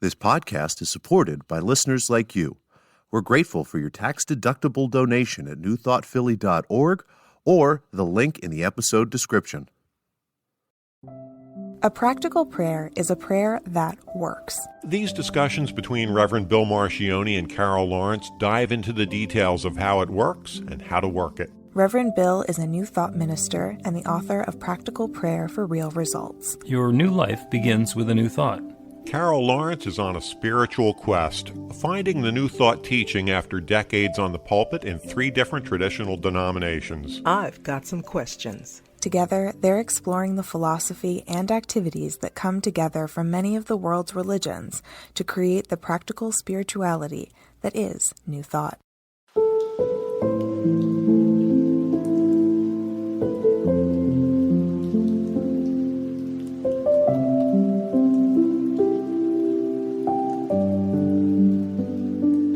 This podcast is supported by listeners like you. We're grateful for your tax-deductible donation at newthoughtphilly.org or the link in the episode description. A practical prayer is a prayer that works. These discussions between Reverend Bill Marchioni and Carol Lawrence dive into the details of how it works and how to work it. Reverend Bill is a New Thought minister and the author of Practical Prayer for Real Results. Your new life begins with a new thought. Carol Lawrence is on a spiritual quest, finding the New Thought teaching after decades on the pulpit in 3 different traditional denominations. I've got some questions. Together, they're exploring the philosophy and activities that come together from many of the world's religions to create the practical spirituality that is New Thought.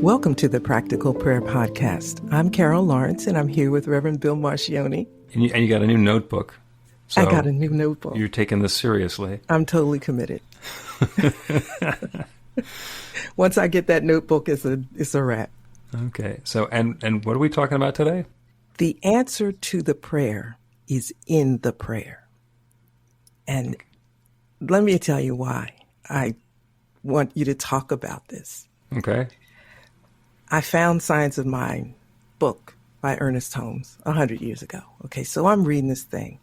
Welcome to the Practical Prayer Podcast. I'm Carol Lawrence, and I'm here with Reverend Bill Marchioni. And you got a new notebook. So I got a new notebook. You're taking this seriously. I'm totally committed. Once I get that notebook, it's a wrap. Okay. So, and what are we talking about today? The answer to the prayer is in the prayer. And let me tell you why I want you to talk about this. Okay. I found Science of Mind book by Ernest Holmes 100 years ago. Okay, so I'm reading this thing,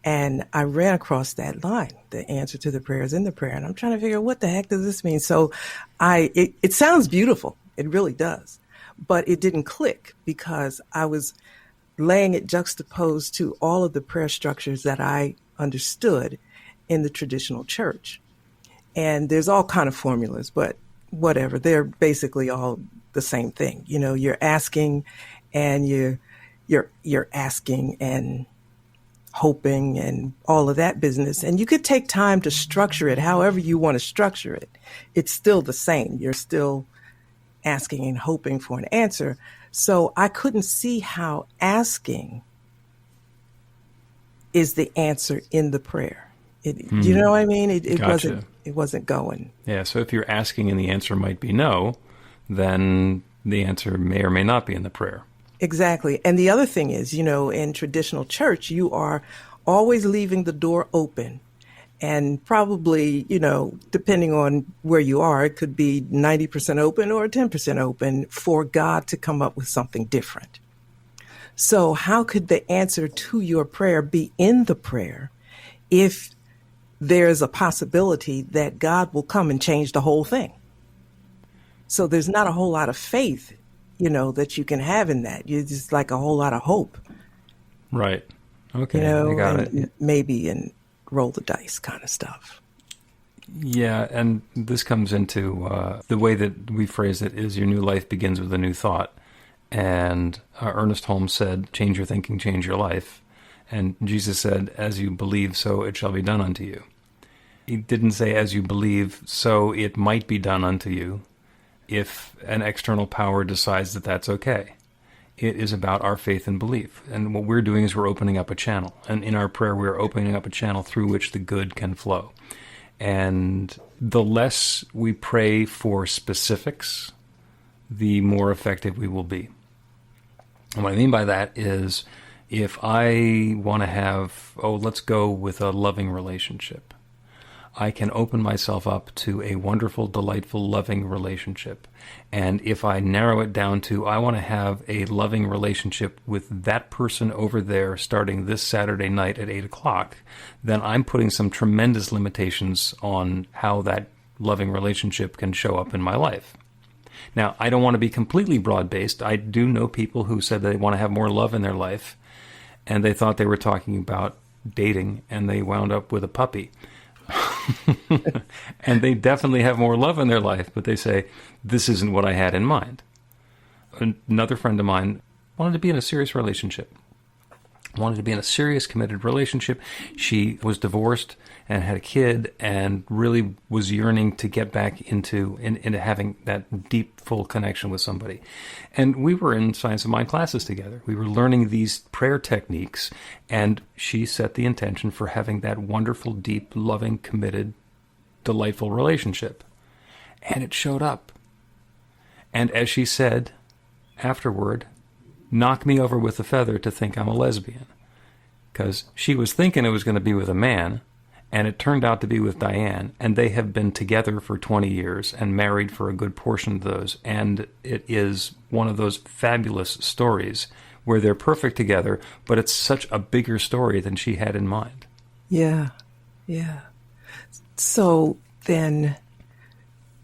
and I ran across that line, the answer to the prayer is in the prayer, and I'm trying to figure out what the heck does this mean? So it sounds beautiful. It really does. But it didn't click because I was laying it juxtaposed to all of the prayer structures that I understood in the traditional church. And there's all kind of formulas, but whatever. They're basically all the same thing. You know, you're asking and you're asking and hoping and all of that business. And you could take time to structure it however you want to structure it. It's still the same. You're still asking and hoping for an answer. So I couldn't see how asking is the answer in the prayer. You know what I mean? Gotcha. It wasn't going. Yeah. So if you're asking and the answer might be no, then the answer may or may not be in the prayer. Exactly. And the other thing is, you know, in traditional church, you are always leaving the door open. And probably, you know, depending on where you are, it could be 90% open or 10% open for God to come up with something different. So how could the answer to your prayer be in the prayer if there's a possibility that God will come and change the whole thing? So there's not a whole lot of faith, you know, that you can have in that. You're just like a whole lot of hope. Right. Okay. You know, I got it. Maybe and roll the dice kind of stuff. Yeah. And this comes into the way that we phrase it is your new life begins with a new thought. And Ernest Holmes said, change your thinking, change your life. And Jesus said, as you believe, so it shall be done unto you. He didn't say, as you believe, so it might be done unto you, if an external power decides that that's okay. It is about our faith and belief. And what we're doing is we're opening up a channel. And in our prayer, we're opening up a channel through which the good can flow. And the less we pray for specifics, the more effective we will be. And what I mean by that is, if I want to have, let's go with a loving relationship, I can open myself up to a wonderful, delightful, loving relationship. And if I narrow it down to, I want to have a loving relationship with that person over there starting this Saturday night at 8 o'clock, then I'm putting some tremendous limitations on how that loving relationship can show up in my life. Now, I don't want to be completely broad-based. I do know people who said they want to have more love in their life, and they thought they were talking about dating, and they wound up with a puppy. And they definitely have more love in their life, but they say, this isn't what I had in mind. Another friend of mine wanted to be in a serious relationship. Wanted to be in a serious, committed relationship. She was divorced and had a kid and really was yearning to get back into having that deep, full connection with somebody. And we were in Science of Mind classes together. We were learning these prayer techniques, and she set the intention for having that wonderful, deep, loving, committed, delightful relationship. And it showed up. And as she said afterward, knock me over with a feather to think I'm a lesbian. Because she was thinking it was going to be with a man, and it turned out to be with Diane, and they have been together for 20 years and married for a good portion of those. And it is one of those fabulous stories where they're perfect together, but it's such a bigger story than she had in mind. Yeah, yeah. So then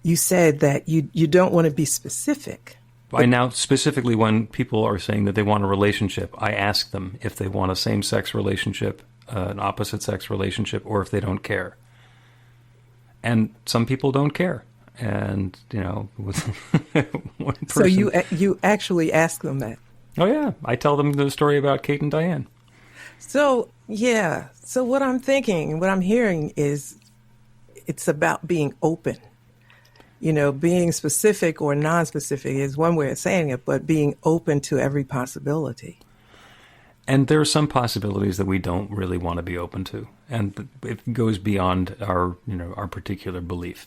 you said that you don't want to be specific. I now, specifically when people are saying that they want a relationship, I ask them if they want a same-sex relationship, an opposite-sex relationship, or if they don't care. And some people don't care. And, you know, with one person... So you actually ask them that? Oh, yeah. I tell them the story about Kate and Diane. So, yeah. So what I'm thinking, what I'm hearing is it's about being open. You know, being specific or non-specific is one way of saying it, but being open to every possibility. And there are some possibilities that we don't really want to be open to, and it goes beyond our particular belief,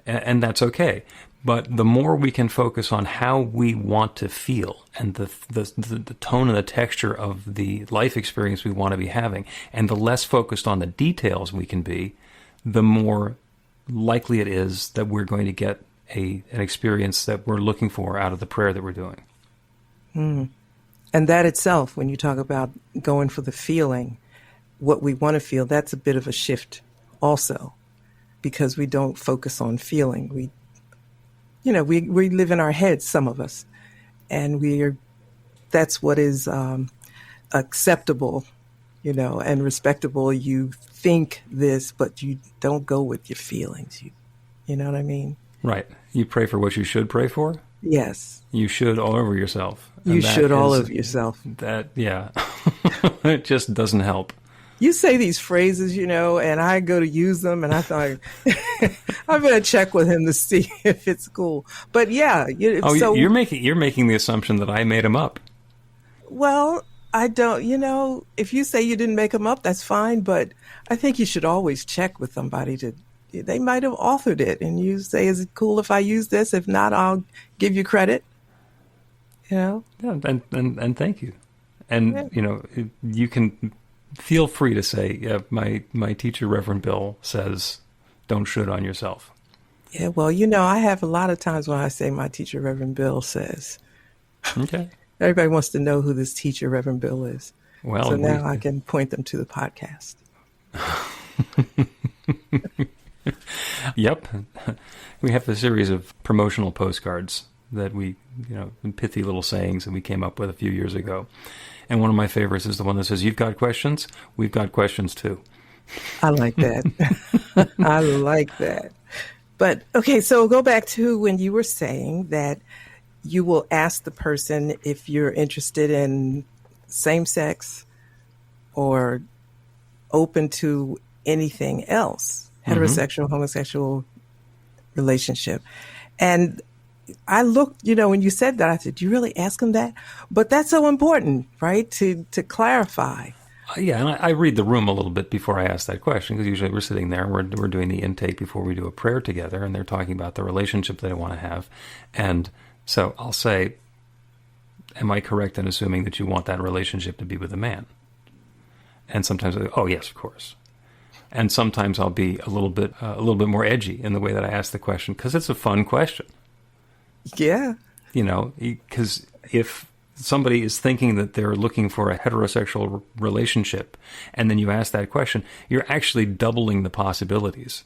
and that's okay. But the more we can focus on how we want to feel and the tone and the texture of the life experience we want to be having, and the less focused on the details we can be, the more likely it is that we're going to get an experience that we're looking for out of the prayer that we're doing. Mm. And that itself, when you talk about going for the feeling, what we want to feel, that's a bit of a shift also, because we don't focus on feeling. We live in our heads, some of us, and that's what is acceptable, and respectable. You think this, but you don't go with your feelings. You know what I mean? Right. You pray for what you should pray for? Yes. You should all over yourself. You should all over yourself. That, yeah. It just doesn't help. You say these phrases, and I go to use them, and I thought, I'm going to check with him to see if it's cool. But yeah. You're making the assumption that I made them up. Well, I don't, if you say you didn't make them up, that's fine. But I think you should always check with somebody they might have authored it, and you say, is it cool if I use this? If not, I'll give you credit. Yeah, and thank you. And, you can feel free to say, yeah, my teacher, Reverend Bill, says, don't should on yourself. Yeah, well, I have a lot of times when I say my teacher, Reverend Bill, says. Okay. Everybody wants to know who this teacher, Reverend Bill, is. Well, so now I can point them to the podcast. Yep. We have a series of promotional postcards that we, pithy little sayings that we came up with a few years ago. And one of my favorites is the one that says, you've got questions, we've got questions too. I like that. I like that. But, okay, so go back to when you were saying that you will ask the person if you're interested in same-sex or open to anything else, heterosexual, homosexual relationship. And I looked, when you said that, I said, do you really ask them that? But that's so important, right, to clarify. Yeah, and I read the room a little bit before I ask that question, because usually we're sitting there and we're doing the intake before we do a prayer together, and they're talking about the relationship they want to have. And so I'll say, am I correct in assuming that you want that relationship to be with a man? And sometimes I go, oh, yes, of course. And sometimes I'll be a little bit more edgy in the way that I ask the question, because it's a fun question. Yeah. Because if somebody is thinking that they're looking for a heterosexual relationship, and then you ask that question, you're actually doubling the possibilities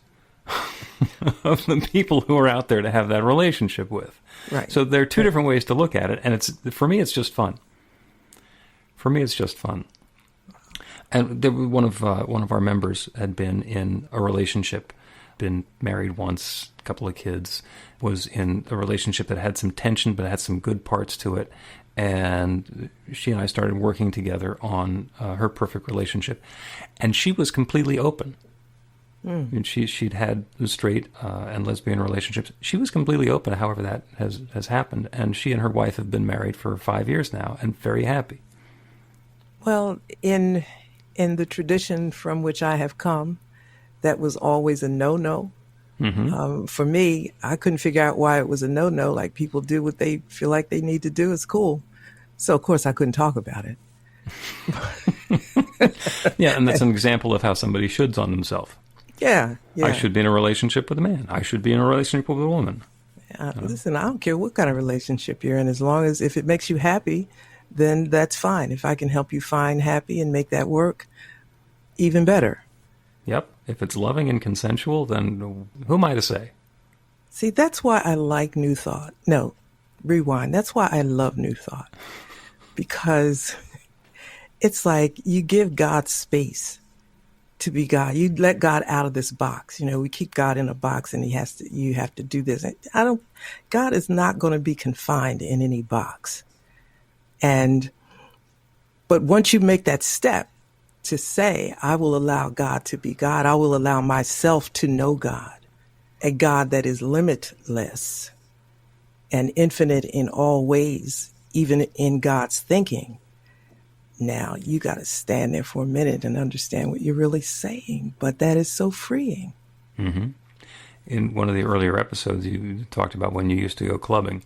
of the people who are out there to have that relationship with. Right. So there are two different ways to look at it, and for me, it's just fun. And one of our members had been in a relationship, been married once, a couple of kids, was in a relationship that had some tension but had some good parts to it. And she and I started working together on her perfect relationship. And she was completely open. And she'd had straight and lesbian relationships. She was completely open, however that has happened. And she and her wife have been married for 5 years now and very happy. Well, in the tradition from which I have come, that was always a no-no. For me, I couldn't figure out why it was a no-no. Like, people do what they feel like they need to do. It's cool. So, of course, I couldn't talk about it. Yeah, and that's an example of how somebody shoulds on themselves. Yeah. I should be in a relationship with a man. I should be in a relationship with a woman. Listen, I don't care what kind of relationship you're in. As long as if it makes you happy, then that's fine. If I can help you find happy and make that work, even better. Yep. If it's loving and consensual, then who am I to say? See, that's why I like New Thought. No, rewind. That's why I love New Thought. Because it's like you give God space to be God. You let God out of this box. You know, we keep God in a box and you have to do this. God is not going to be confined in any box. But once you make that step to say, I will allow God to be God, I will allow myself to know God, a God that is limitless and infinite in all ways, even in God's thinking. Now you got to stand there for a minute and understand what you're really saying. But that is so freeing. Mm-hmm. In one of the earlier episodes, you talked about when you used to go clubbing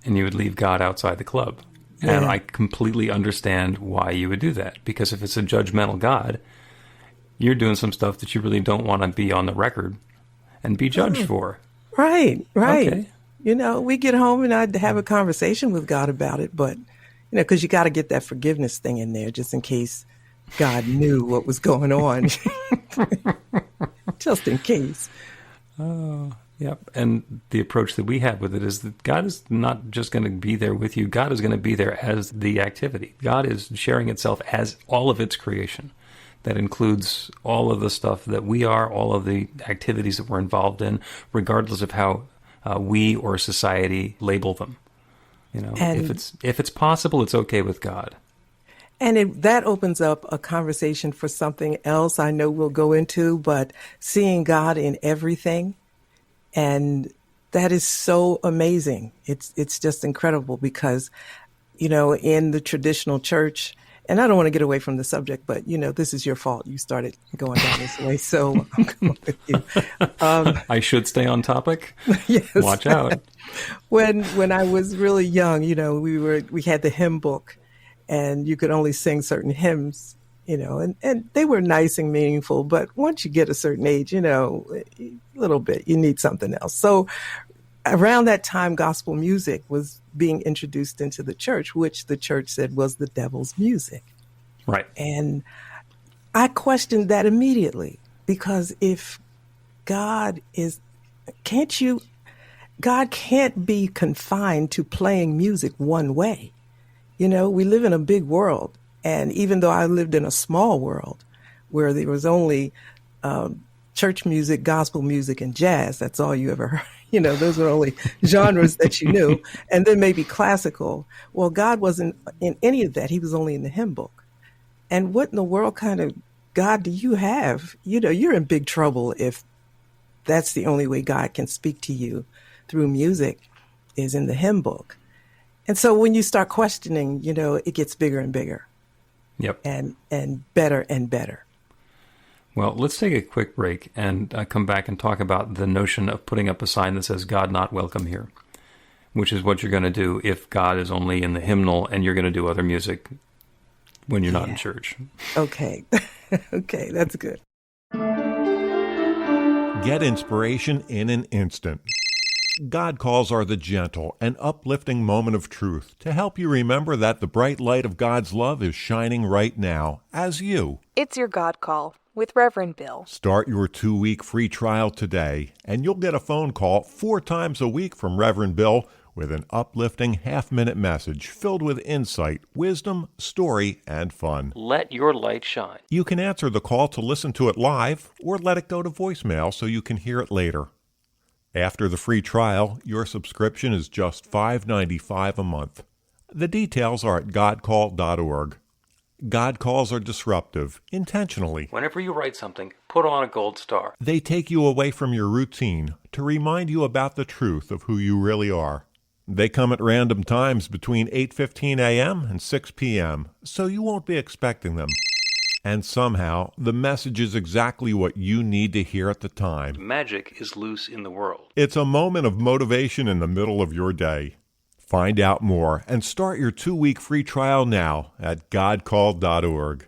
and you would leave God outside the club. Yeah. And I completely understand why you would do that. Because if it's a judgmental God, you're doing some stuff that you really don't want to be on the record and be judged for. Right. Okay. You know, we get home and I'd have a conversation with God about it, but, you know, because you got to get that forgiveness thing in there just in case God knew what was going on. Just in case. Oh, yep. And the approach that we have with it is that God is not just going to be there with you. God is going to be there as the activity. God is sharing itself as all of its creation. That includes all of the stuff that we are, all of the activities that we're involved in, regardless of how we or society label them. You know, if it's possible, it's okay with God. And that opens up a conversation for something else I know we'll go into, but seeing God in everything, and that is so amazing. It's just incredible because, you know, in the traditional church, and I don't want to get away from the subject, but, you know, this is your fault. You started going down this way, so I'm going with you. I should stay on topic? Yes. Watch out. When I was really young, you know, we had the hymn book, and you could only sing certain hymns, you know, and they were nice and meaningful. But once you get a certain age, you know, a little bit, you need something else. So around that time, gospel music was being introduced into the church, which the church said was the devil's music. Right. And I questioned that immediately, because if God can't be confined to playing music one way. You know, we live in a big world. And even though I lived in a small world where there was only church music, gospel music, and jazz, that's all you ever heard. You know, those were only genres that you knew. And then maybe classical. Well, God wasn't in any of that. He was only in the hymn book. And what in the world kind of God do you have? You know, you're in big trouble if that's the only way God can speak to you through music is in the hymn book. And so when you start questioning, you know, it gets bigger and bigger. Yep. And better and better. Well, let's take a quick break and come back and talk about the notion of putting up a sign that says God not welcome here, which is what you're going to do if God is only in the hymnal and you're going to do other music when you're not in church. Okay. Okay, that's good. Get inspiration in an instant. God calls are the gentle and uplifting moment of truth to help you remember that the bright light of God's love is shining right now as you. It's your God Call with Reverend Bill. Start your 2-week free trial today, and you'll get a phone call 4 times a week from Reverend Bill with an uplifting half-minute message filled with insight, wisdom, story, and fun. Let your light shine. You can answer the call to listen to it live or let it go to voicemail so you can hear it later. After the free trial, your subscription is just $5.95 a month. The details are at godcall.org. God calls are disruptive, intentionally. Whenever you write something, put on a gold star. They take you away from your routine to remind you about the truth of who you really are. They come at random times between 8:15 a.m. and 6 p.m., so you won't be expecting them. And somehow, the message is exactly what you need to hear at the time. Magic is loose in the world. It's a moment of motivation in the middle of your day. Find out more and start your 2-week free trial now at godcalled.org.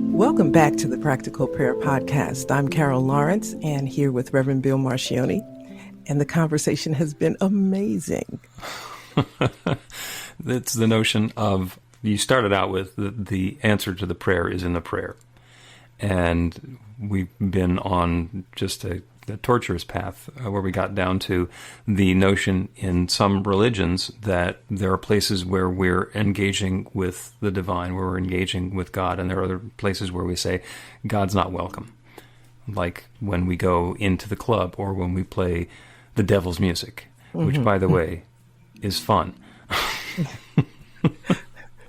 Welcome back to the Practical Prayer Podcast. I'm Carol Lawrence, and here with Reverend Bill Marcioni, and the conversation has been amazing. It's the notion of, you started out with the answer to the prayer is in the prayer. And we've been on just a torturous path where we got down to the notion in some religions that there are places where we're engaging with the divine, where we're engaging with God, and there are other places where we say God's not welcome. Like when we go into the club or when we play the devil's music, which, by the way, is fun.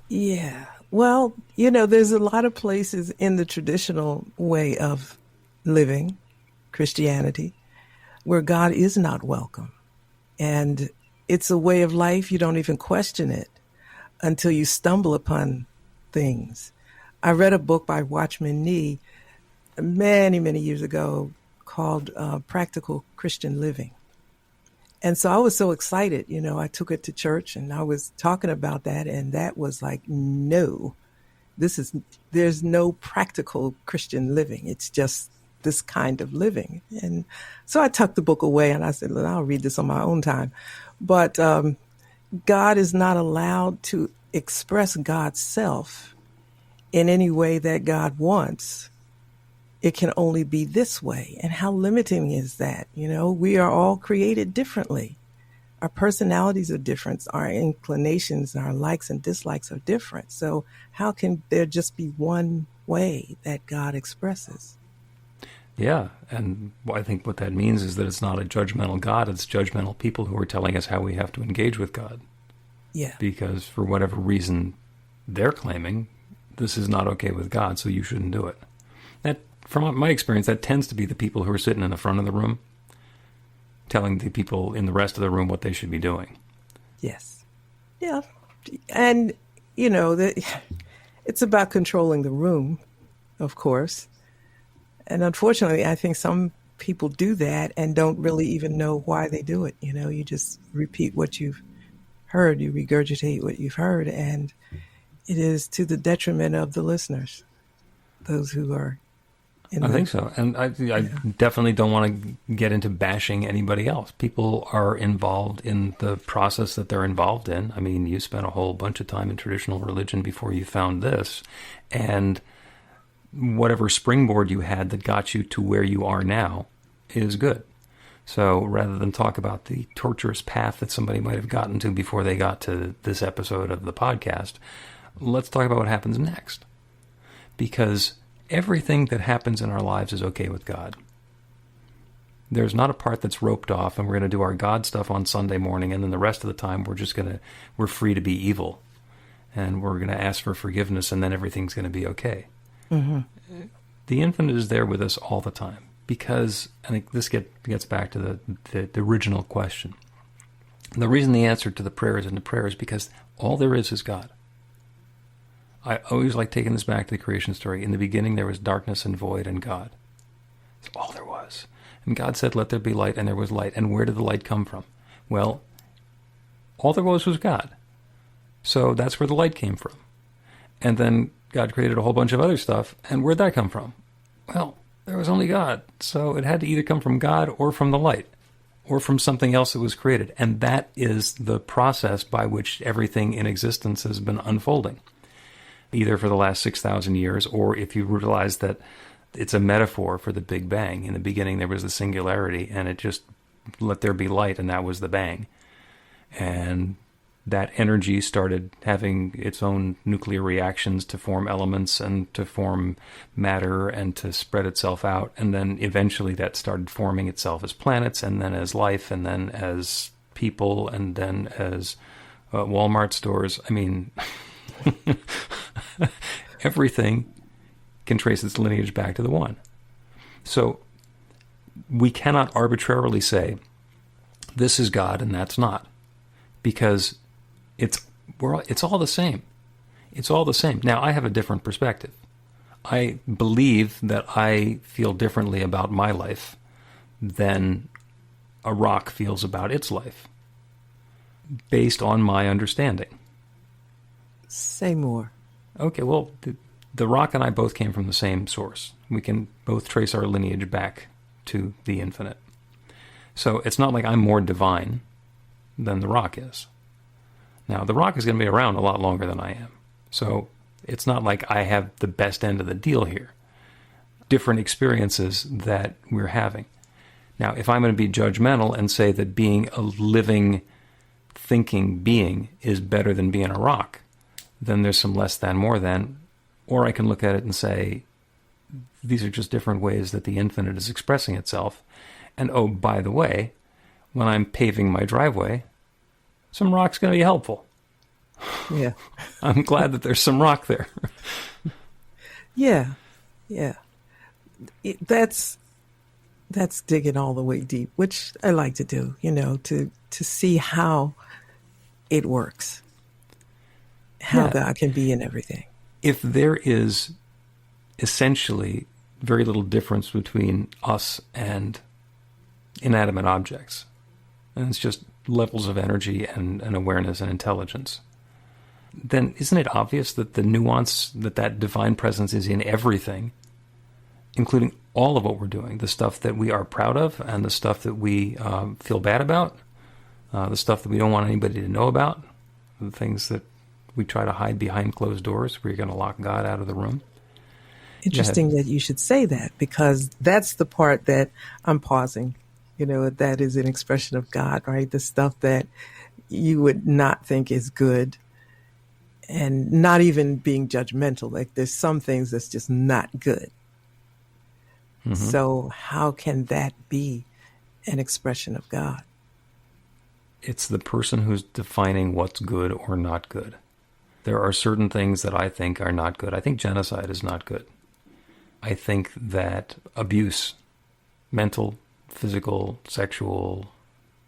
Yeah. Well, there's a lot of places in the traditional way of living, Christianity, where God is not welcome. And it's a way of life. You don't even question it until you stumble upon things. I read a book by Watchman Nee many, many years ago called Practical Christian Living. And so I was so excited, I took it to church and I was talking about that, and that was like, no, there's no practical Christian living. It's just this kind of living. And so I tucked the book away and I said, look, I'll read this on my own time. But God is not allowed to express God's self in any way that God wants. It can only be this way. And how limiting is that? We are all created differently. Our personalities are different. Our inclinations, our likes and dislikes are different. So how can there just be one way that God expresses? Yeah, and I think what that means is that it's not a judgmental God, it's judgmental people who are telling us how we have to engage with God. Yeah. Because for whatever reason they're claiming, this is not okay with God, so you shouldn't do it. That, from my experience, that tends to be the people who are sitting in the front of the room, telling the people in the rest of the room what they should be doing. Yes. Yeah. And, it's about controlling the room, of course. And unfortunately, I think some people do that and don't really even know why they do it. You just repeat what you've heard, you regurgitate what you've heard, and it is to the detriment of the listeners, those who are in I think so. And I definitely don't want to get into bashing anybody else. People are involved in the process that they're involved in. I mean, you spent a whole bunch of time in traditional religion before you found this, and whatever springboard you had that got you to where you are now is good. So rather than talk about the torturous path that somebody might have gotten to before they got to this episode of the podcast, let's talk about what happens next. Because everything that happens in our lives is okay with God. There's not a part that's roped off and we're going to do our God stuff on Sunday morning, and then the rest of the time we're free to be evil and we're going to ask for forgiveness, and then everything's going to be okay. Mm-hmm. The infinite is there with us all the time, because I think this gets back to the original question. The reason the answer to the prayer is in the prayer is because all there is God. I always like taking this back to the creation story. In the beginning there was darkness and void and God. That's all there was. And God said, let there be light, and there was light. And where did the light come from? Well, all there was God. So that's where the light came from. And then God created a whole bunch of other stuff, and where'd that come from? Well, there was only God, so it had to either come from God or from the light, or from something else that was created. And that is the process by which everything in existence has been unfolding, either for the last 6,000 years, or if you realize that it's a metaphor for the Big Bang. In the beginning there was the singularity, and it just let there be light, and that was the bang. And that energy started having its own nuclear reactions to form elements and to form matter and to spread itself out. And then eventually that started forming itself as planets, and then as life, and then as people, and then as Walmart stores. I mean, everything can trace its lineage back to the one. So we cannot arbitrarily say, this is God and that's not, because it's all the same. It's all the same. Now, I have a different perspective. I believe that I feel differently about my life than a rock feels about its life, based on my understanding. Say more. Okay, well, the rock and I both came from the same source. We can both trace our lineage back to the infinite. So it's not like I'm more divine than the rock is. Now, the rock is going to be around a lot longer than I am. So it's not like I have the best end of the deal here. Different experiences that we're having. Now, if I'm going to be judgmental and say that being a living, thinking being is better than being a rock, then there's some less than, more than. Or I can look at it and say, these are just different ways that the infinite is expressing itself. And oh, by the way, when I'm paving my driveway, some rock's going to be helpful. Yeah. I'm glad that there's some rock there. Yeah. That's digging all the way deep, which I like to do, to see how it works, how God can be in everything. If there is essentially very little difference between us and inanimate objects, and it's just levels of energy and awareness and intelligence, then isn't it obvious that the nuance, that divine presence is in everything, including all of what we're doing, the stuff that we are proud of and the stuff that we feel bad about, the stuff that we don't want anybody to know about, the things that we try to hide behind closed doors where you're going to lock God out of the room. Interesting that you should say that, because that's the part that I'm pausing. That is an expression of God, right? The stuff that you would not think is good, and not even being judgmental. Like, there's some things that's just not good. Mm-hmm. So how can that be an expression of God? It's the person who's defining what's good or not good. There are certain things that I think are not good. I think genocide is not good. I think that abuse, mental, physical, sexual,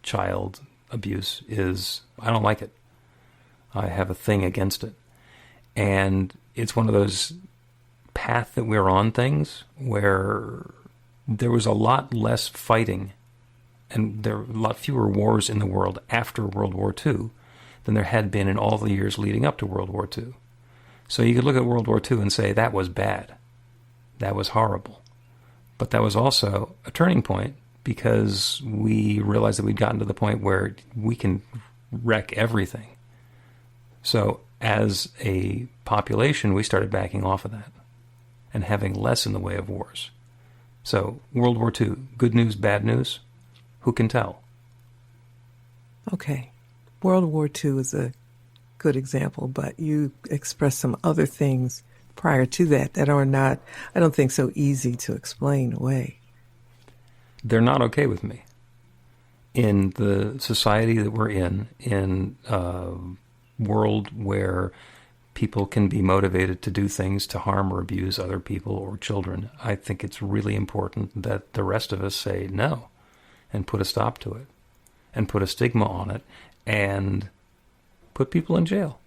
child abuse I don't like it. I have a thing against it. And it's one of those path that we're on things where there was a lot less fighting and there were a lot fewer wars in the world after World War II than there had been in all the years leading up to World War II. So you could look at World War II and say that was bad. That was horrible. But that was also a turning point because we realized that we'd gotten to the point where we can wreck everything. So as a population, we started backing off of that and having less in the way of wars. So World War II, good news, bad news, who can tell? Okay. World War II is a good example, but you expressed some other things prior to that are not, I don't think, so easy to explain away. They're not okay with me. In the society that we're in a world where people can be motivated to do things to harm or abuse other people or children, I think it's really important that the rest of us say no and put a stop to it and put a stigma on it and put people in jail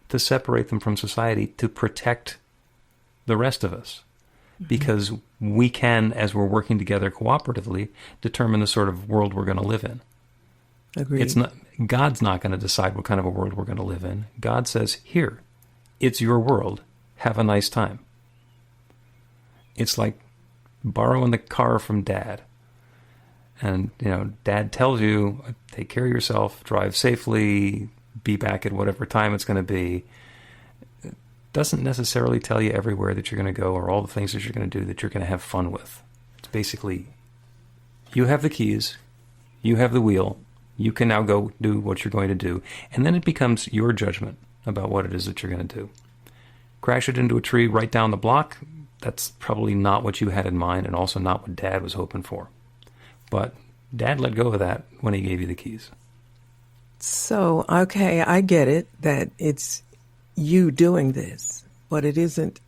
to separate them from society to protect the rest of us. Because we can, as we're working together cooperatively, determine the sort of world we're going to live in. Agreed. God's not going to decide what kind of a world we're going to live in. God says, here, it's your world. Have a nice time. It's like borrowing the car from Dad. And, Dad tells you, take care of yourself, drive safely, be back at whatever time it's going to be. It doesn't necessarily tell you everywhere that you're going to go or all the things that you're going to do that you're going to have fun with. It's basically, you have the keys, you have the wheel, you can now go do what you're going to do, and then it becomes your judgment about what it is that you're going to do. Crash it into a tree right down the block, that's probably not what you had in mind and also not what Dad was hoping for. But Dad let go of that when he gave you the keys. So, okay, I get it, that it's you doing this. but it isn't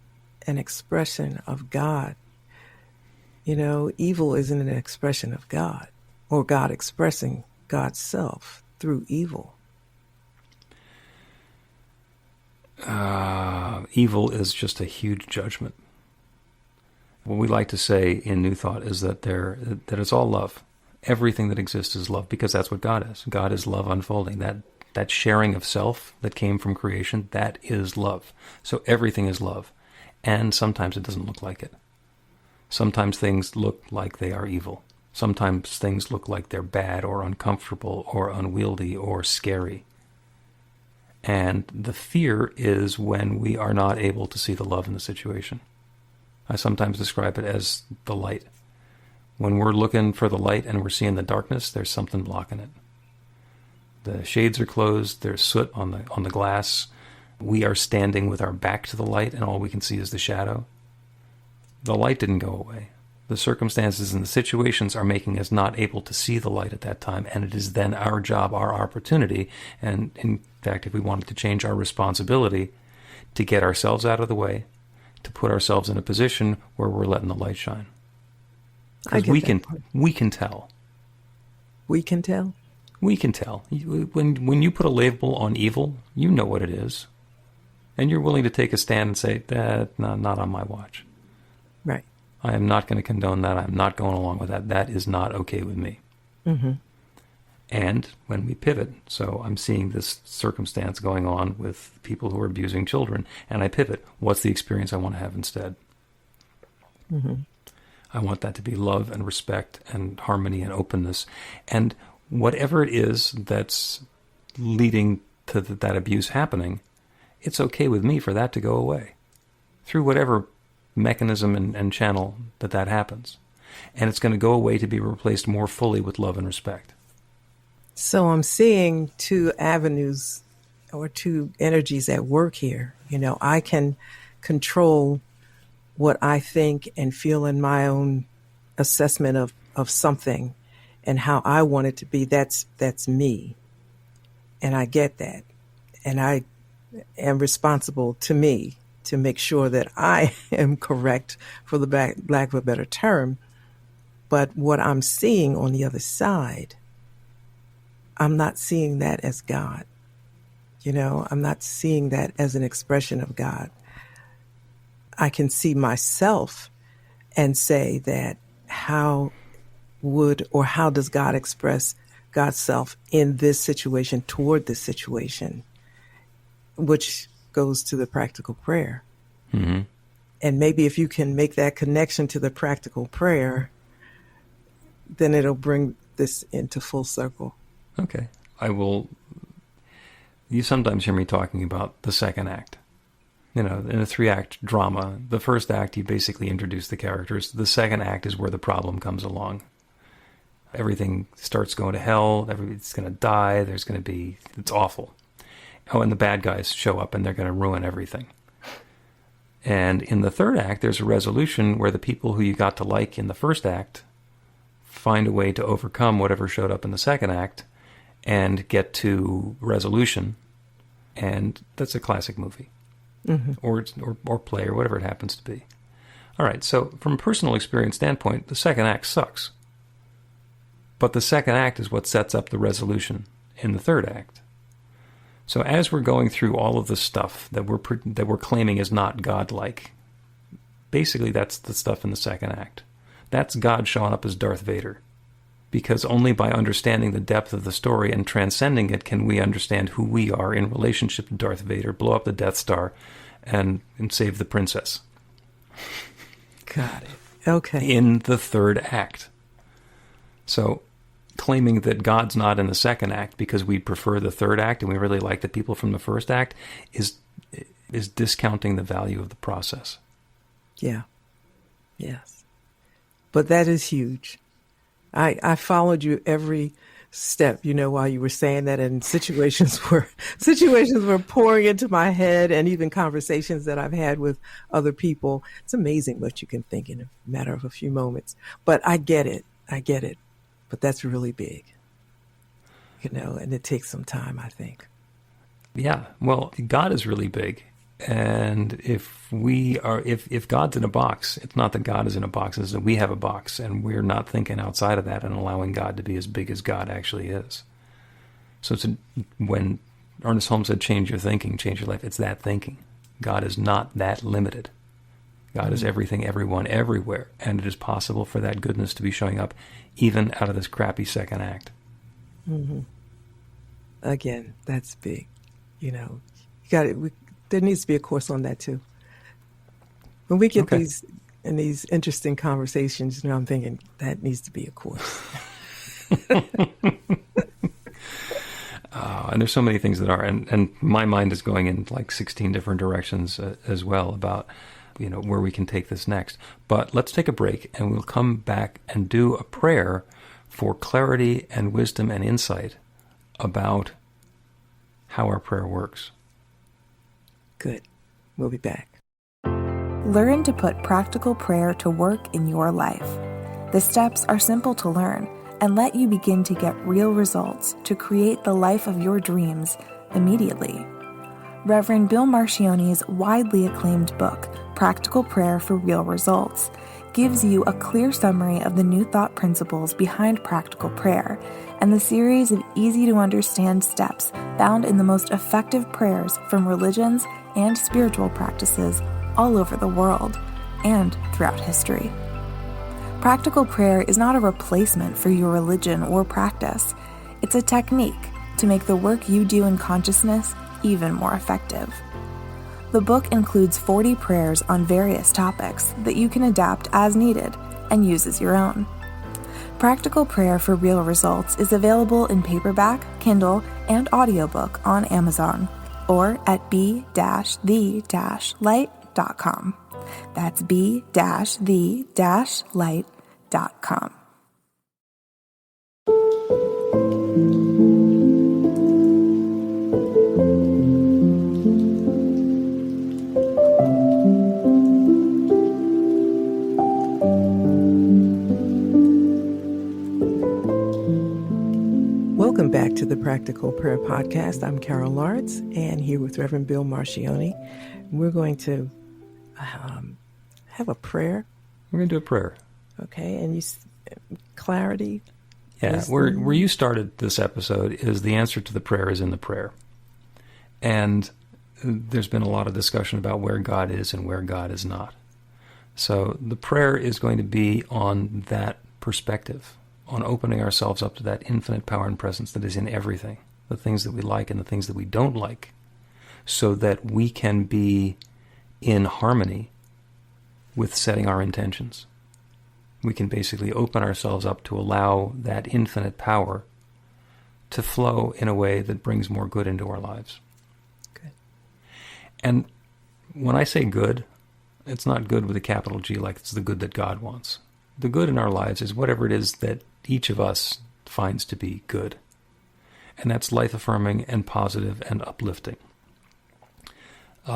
an expression of God. You know, evil isn't an expression of God, or God expressing God's self through evil. Evil is just a huge judgment. What we like to say in New Thought is that it's all love. Everything that exists is love, because that's what God is. God is love unfolding. That sharing of self that came from creation, that is love. So everything is love. And sometimes it doesn't look like it. Sometimes things look like they are evil. Sometimes things look like they're bad or uncomfortable or unwieldy or scary. And the fear is when we are not able to see the love in the situation. I sometimes describe it as the light. When we're looking for the light and we're seeing the darkness, there's something blocking it. The shades are closed, there's soot on the glass. We are standing with our back to the light and all we can see is the shadow. The light didn't go away. The circumstances and the situations are making us not able to see the light at that time, and it is then our job, our opportunity, and in fact, if we wanted to change, our responsibility to get ourselves out of the way, to put ourselves in a position where we're letting the light shine. Because we can tell. We can tell? We can tell. When you put a label on evil, you know what it is. And you're willing to take a stand and say, not on my watch. Right. I am not going to condone that. I'm not going along with that. That is not okay with me. Mm-hmm. And when we pivot, so I'm seeing this circumstance going on with people who are abusing children, and I pivot. What's the experience I want to have instead? Mm-hmm. I want that to be love and respect and harmony and openness. And whatever it is that's leading to that abuse happening, it's okay with me for that to go away through whatever mechanism and channel that happens. And it's going to go away to be replaced more fully with love and respect. So I'm seeing two avenues or two energies at work here. You know, I can control what I think and feel in my own assessment of something and how I want it to be. That's me. And I get that. And I am responsible to me to make sure that I am correct, for the lack of a better term. But what I'm seeing on the other side, I'm not seeing that as God. You know, I'm not seeing that as an expression of God. I can see myself and say that how does God express God's self in this situation, toward this situation, which goes to the practical prayer. Mm-hmm. And maybe if you can make that connection to the practical prayer, then it'll bring this into full circle. Okay. You sometimes hear me talking about the second act. You know, in a 3-act drama, the first act, you basically introduce the characters. The second act is where the problem comes along. Everything starts going to hell. Everybody's going to die. It's awful. Oh, and the bad guys show up and they're going to ruin everything. And in the third act, there's a resolution where the people who you got to like in the first act find a way to overcome whatever showed up in the second act and get to resolution. And that's a classic movie. Mm-hmm. or play or whatever it happens to be. All right, so from a personal experience standpoint, the second act sucks. But the second act is what sets up the resolution in the third act. So as we're going through all of the stuff that we're claiming is not godlike, basically that's the stuff in the second act. That's God showing up as Darth Vader. Because only by understanding the depth of the story and transcending it can we understand who we are in relationship to Darth Vader, blow up the Death Star, and save the princess. Got it. Okay. In the third act. So claiming that God's not in the second act because we prefer the third act and we really like the people from the first act is discounting the value of the process. Yeah. Yes. But that is huge. I followed you every step, you know, while you were saying that, and situations were pouring into my head, and even conversations that I've had with other people. It's amazing what you can think in a matter of a few moments. But I get it. But that's really big, you know, and it takes some time, I think. Yeah. Well, God is really big. And if God's in a box, it's not that God is in a box, it's that we have a box, and we're not thinking outside of that and allowing God to be as big as God actually is. So when Ernest Holmes said, change your thinking, change your life, it's that thinking. God is not that limited. God is everything, everyone, everywhere. And it is possible for that goodness to be showing up even out of this crappy second act. Mm-hmm. Again, that's big. You know, there needs to be a course on that too. When we get these interesting conversations, I'm thinking that needs to be a course. And there's so many things that are, and my mind is going in like 16 different directions as well about, where we can take this next. But let's take a break, and we'll come back and do a prayer for clarity and wisdom and insight about how our prayer works. Good. We'll be back. Learn to put practical prayer to work in your life. The steps are simple to learn and let you begin to get real results to create the life of your dreams immediately. Reverend Bill Marcione's widely acclaimed book, Practical Prayer for Real Results, gives you a clear summary of the New Thought principles behind practical prayer and the series of easy-to-understand steps found in the most effective prayers from religions and spiritual practices all over the world and throughout history. Practical prayer is not a replacement for your religion or practice. It's a technique to make the work you do in consciousness even more effective. The book includes 40 prayers on various topics that you can adapt as needed and use as your own. Practical Prayer for Real Results is available in paperback, Kindle, and audiobook on Amazon or at b-the-light.com. That's b-the-light.com. Welcome back to the Practical Prayer Podcast. I'm Carol Lawrence, and here with Reverend Bill Marcione. We're going to have a prayer. We're going to do a prayer. Okay, and clarity. Yeah, where you started this episode is the answer to the prayer is in the prayer. And there's been a lot of discussion about where God is and where God is not. So the prayer is going to be on that perspective, on opening ourselves up to that infinite power and presence that is in everything, the things that we like and the things that we don't like, so that we can be in harmony with setting our intentions. We can basically open ourselves up to allow that infinite power to flow in a way that brings more good into our lives. Good. And when I say good, it's not good with a capital G, like it's the good that God wants. The good in our lives is whatever it is that each of us finds to be good. And that's life-affirming and positive and uplifting.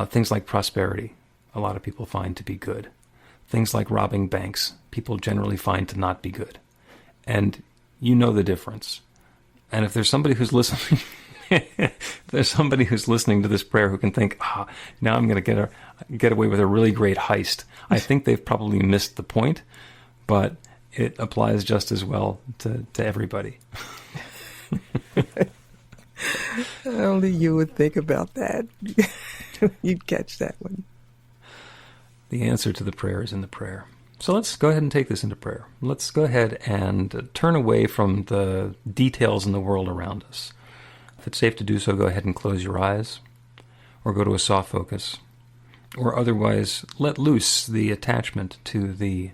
Things like prosperity, a lot of people find to be good. Things like robbing banks, people generally find to not be good. And you know the difference. And if there's somebody who's listening, there's somebody who's listening to this prayer who can think, now I'm going to get away with a really great heist. I think they've probably missed the point, but it applies just as well to everybody. Only you would think about that. You'd catch that one. The answer to the prayer is in the prayer. So let's go ahead and take this into prayer. Let's go ahead and turn away from the details in the world around us. If it's safe to do so, go ahead and close your eyes, or go to a soft focus, or otherwise let loose the attachment to the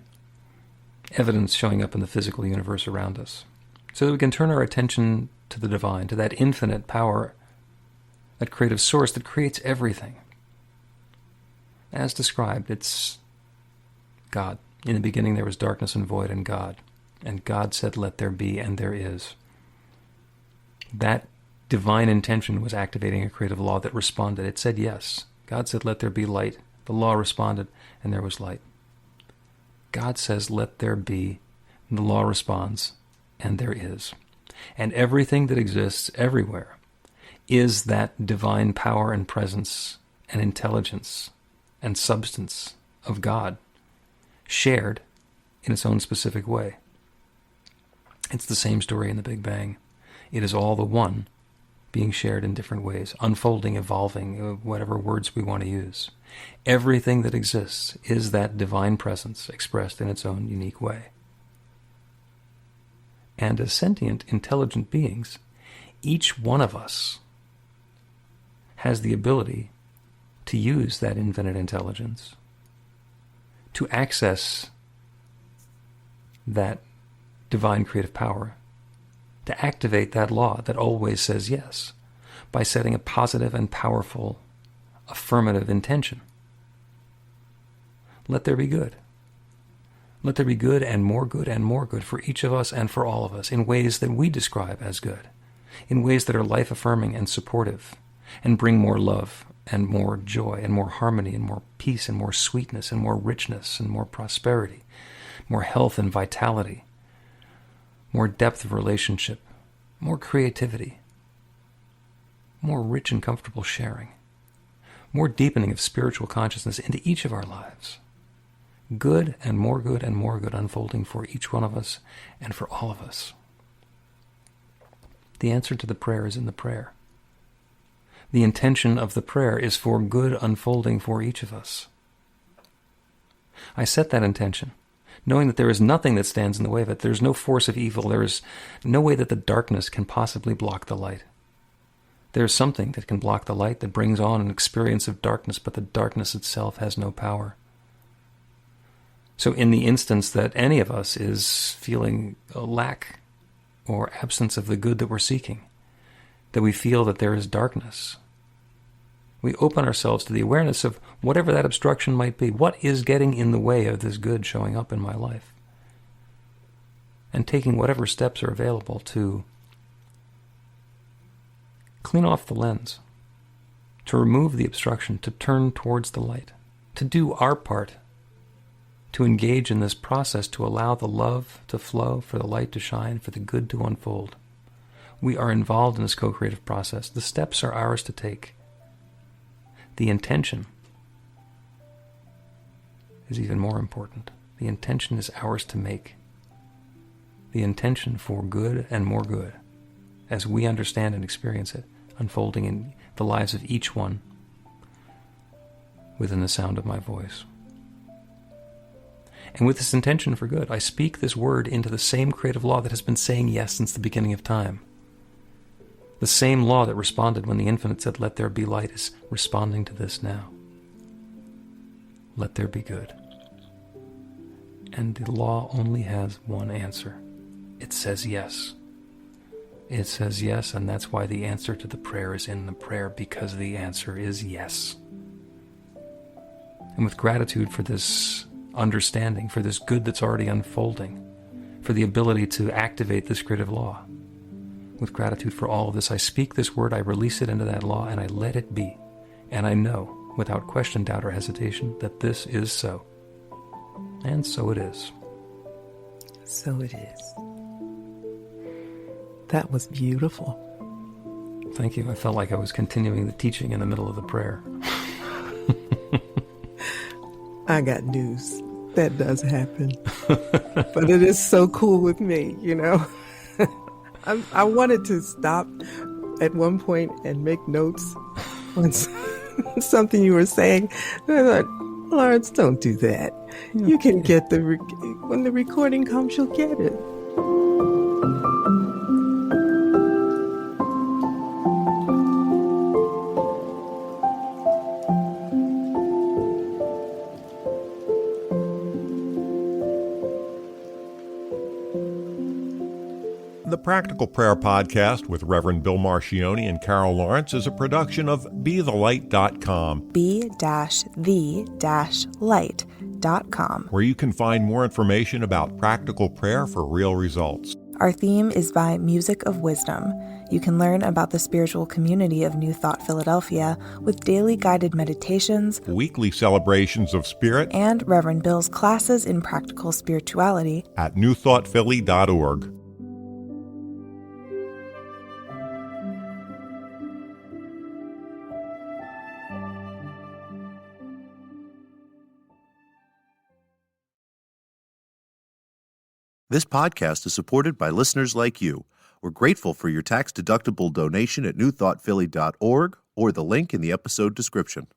evidence showing up in the physical universe around us, so that we can turn our attention to the divine, to that infinite power, that creative source that creates everything. As described, it's God. In the beginning there was darkness and void and God said, let there be, and there is. That divine intention was activating a creative law that responded. It said yes. God said, let there be light. The law responded, and there was light. God says, let there be, and the law responds, and there is. And everything that exists everywhere is that divine power and presence and intelligence and substance of God, shared in its own specific way. It's the same story in the Big Bang. It is all the one being shared in different ways, unfolding, evolving, whatever words we want to use. Everything that exists is that divine presence expressed in its own unique way. And as sentient, intelligent beings, each one of us has the ability to use that infinite intelligence, to access that divine creative power, to activate that law that always says yes, by setting a positive and powerful affirmative intention. Let there be good. Let there be good and more good and more good for each of us and for all of us in ways that we describe as good, in ways that are life-affirming and supportive, and bring more love and more joy and more harmony and more peace and more sweetness and more richness and more prosperity, more health and vitality, more depth of relationship, more creativity, more rich and comfortable sharing, more deepening of spiritual consciousness into each of our lives. Good and more good unfolding for each one of us and for all of us. The answer to the prayer is in the prayer. The intention of the prayer is for good unfolding for each of us. I set that intention, knowing that there is nothing that stands in the way of it. There's no force of evil. There is no way that the darkness can possibly block the light. There's something that can block the light that brings on an experience of darkness, but the darkness itself has no power. So in the instance that any of us is feeling a lack or absence of the good that we're seeking, that we feel that there is darkness, we open ourselves to the awareness of whatever that obstruction might be. What is getting in the way of this good showing up in my life? And taking whatever steps are available to clean off the lens, to remove the obstruction, to turn towards the light, to do our part, to engage in this process, to allow the love to flow, for the light to shine, for the good to unfold. We are involved in this co-creative process. The steps are ours to take. The intention is even more important. The intention is ours to make. The intention for good and more good, as we understand and experience it, unfolding in the lives of each one within the sound of my voice. And with this intention for good, I speak this word into the same creative law that has been saying yes since the beginning of time. The same law that responded when the infinite said, "Let there be light," is responding to this now. Let there be good. And the law only has one answer. It says yes. It says yes, and that's why the answer to the prayer is in the prayer, because the answer is yes. And with gratitude for this understanding, for this good that's already unfolding, for the ability to activate this creative law, with gratitude for all of this, I speak this word, I release it into that law, and I let it be. And I know, without question, doubt, or hesitation, that this is so. And so it is. So it is. That was beautiful. Thank you. I felt like I was continuing the teaching in the middle of the prayer. I got news. That does happen. But it is so cool with me, you know. I wanted to stop at one point and make notes on something you were saying. And I thought, Lawrence, don't do that. You can get when the recording comes, you'll get it. The Practical Prayer Podcast with Reverend Bill Marcioni and Carol Lawrence is a production of BeTheLight.com. be-the-light.com, where you can find more information about practical prayer for real results. Our theme is by Music of Wisdom. You can learn about the spiritual community of New Thought Philadelphia with daily guided meditations, Weekly celebrations of spirit, and Reverend Bill's classes in practical spirituality at newthoughtphilly.org. This podcast is supported by listeners like you. We're grateful for your tax-deductible donation at newthoughtphilly.org or the link in the episode description.